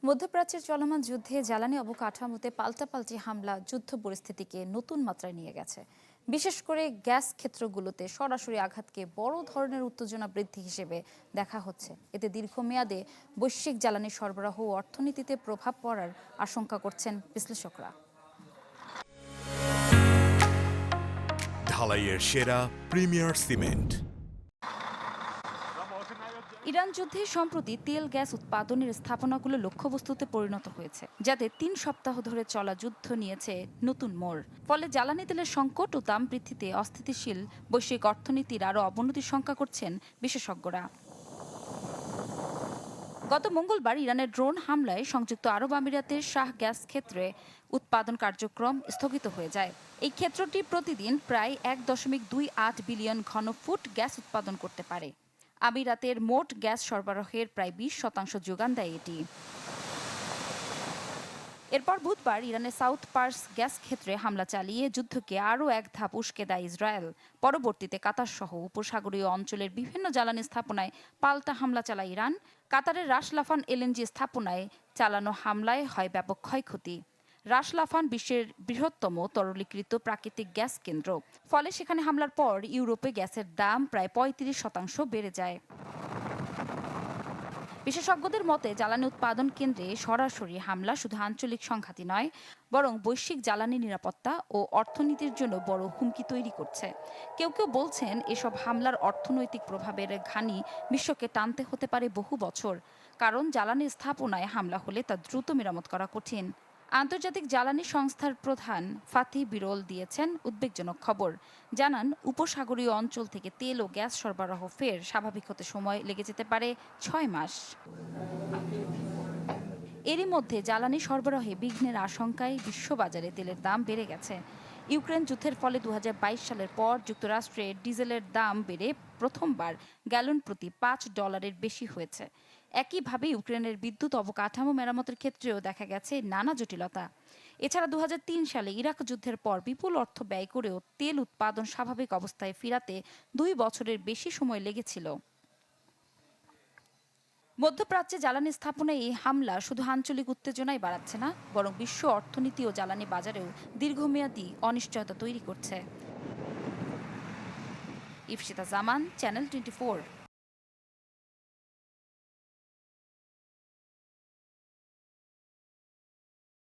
মধ্যপ্রাচ্যের চলমান যুদ্ধে জ্বালানি অবকাঠামোতে পাল্টাপাল্টি হামলা যুদ্ধ পরিস্থিতিকে নতুন মাত্রায় নিয়ে গেছে। বিশেষ করে গ্যাস ক্ষেত্রগুলোতে সরাসরি আঘাতকে বড় ধরনের উত্তেজনা বৃদ্ধি হিসেবে দেখা হচ্ছে। এতে দীর্ঘমেয়াদে বৈশ্বিক জ্বালানি সরবরাহ ও অর্থনীতিতে প্রভাব পড়ার আশঙ্কা করছেন বিশ্লেষকরা। ঢালাইয়ের সেরা প্রিমিয়ার সিমেন্ট। ইরান যুদ্ধে সম্প্রতি তেল গ্যাস উৎপাদনের স্থাপনাগুলো লক্ষ্যবস্তুতে পরিণত হয়েছে, যাতে ৩ সপ্তাহ ধরে চলা যুদ্ধ নিয়েছে নতুন মোড়। ফলে জ্বালানি তেলের সংকট ও দাম বৃদ্ধিতে অস্থিতিশীল বৈশ্বিক অর্থনীতির আরও অবনতির শঙ্কা করছেন বিশেষজ্ঞরা। গত মঙ্গলবার ইরানের ড্রোন হামলায় সংযুক্ত আরব আমিরাতের শাহ গ্যাস ক্ষেত্রে উৎপাদন কার্যক্রম স্থগিত হয়ে যায়। এই ক্ষেত্রটি প্রতিদিন প্রায় ১.28 বিলিয়ন ঘনফুট গ্যাস উৎপাদন করতে পারে। আমিরাতের মোট গ্যাস সরবরাহের প্রায় ২০% যোগান দেয় এটি। এরপর বুধবার ইরানের সাউথ পার্স গ্যাস ক্ষেত্রে হামলা চালিয়ে যুদ্ধকে আরও এক ধাপ উস্কে দেয় ইসরায়েল। পরবর্তীতে কাতার সহ উপসাগরীয় অঞ্চলের বিভিন্ন জ্বালানি স্থাপনায় পাল্টা হামলা চালায় ইরান। কাতারের রাস লাফান এলএনজি স্থাপনায় চালানো হামলায় হয় ব্যাপক ক্ষয়ক্ষতি। রাস লাফান বিশ্বের বৃহত্তম তরলীকৃত প্রাকৃতিক গ্যাস কেন্দ্র। ফলে সেখানে হামলার পর ইউরোপে গ্যাসের দাম প্রায় ৩৫% বেড়ে যায়। বিশেষজ্ঞদের মতে জ্বালানি উৎপাদন কেন্দ্রে সরাসরি হামলা শুধু আঞ্চলিক সংঘাতই নয়, বরং বৈশ্বিক জ্বালানি নিরাপত্তা ও অর্থনীতির জন্য বড় হুমকি তৈরি করছে। কেউ কেউ বলছেন এসব হামলার অর্থনৈতিক প্রভাবের ঘানি বিশ্বকে টানতে হতে পারে বহু বছর, কারণ জ্বালানি স্থাপনায় হামলা হলে তা দ্রুত মেরামত করা কঠিন। আন্তর্জাতিক জ্বালানি সংস্থার প্রধান ফাতি বিরল দিয়েছেন উদ্বেগজনক খবর। জানান, উপসাগরীয় অঞ্চল থেকে তেল ও গ্যাস সরবরাহ ফের স্বাভাবিক হতে সময় লেগে যেতে পারে ৬ মাস। এরই মধ্যে জ্বালানি সরবরাহে বিঘ্নের আশঙ্কায় বিশ্ববাজারে তেলের দাম বেড়ে গেছে। ইউক্রেন যুদ্ধের ফলে ২০২২ সালের পর যুক্তরাষ্ট্রে ডিজেলের দাম বেড়ে প্রথমবার গ্যালন প্রতি $৫ বেশি হয়েছে। একইভাবে ইউক্রেনের বিদ্যুৎ অবকাঠামো মেরামতের ক্ষেত্রেও দেখা গেছে নানা জটিলতা। এছাড়া ২০০৩ সালে ইরাক যুদ্ধের পর বিপুল অর্থ ব্যয় করেও তেল উৎপাদন স্বাভাবিক অবস্থায় ফিরাতে ২ বছরের বেশি সময় লেগেছিল। মধ্যপ্রাচ্যে জ্বালানি স্থাপনায় এই হামলা শুধু আঞ্চলিক উত্তেজনাই বাড়াচ্ছে না, বরং বিশ্ব অর্থনীতি ও জ্বালানি বাজারেও দীর্ঘমেয়াদী অনিশ্চয়তা তৈরি করছে। ইফশিতা জামান, চ্যানেল 24।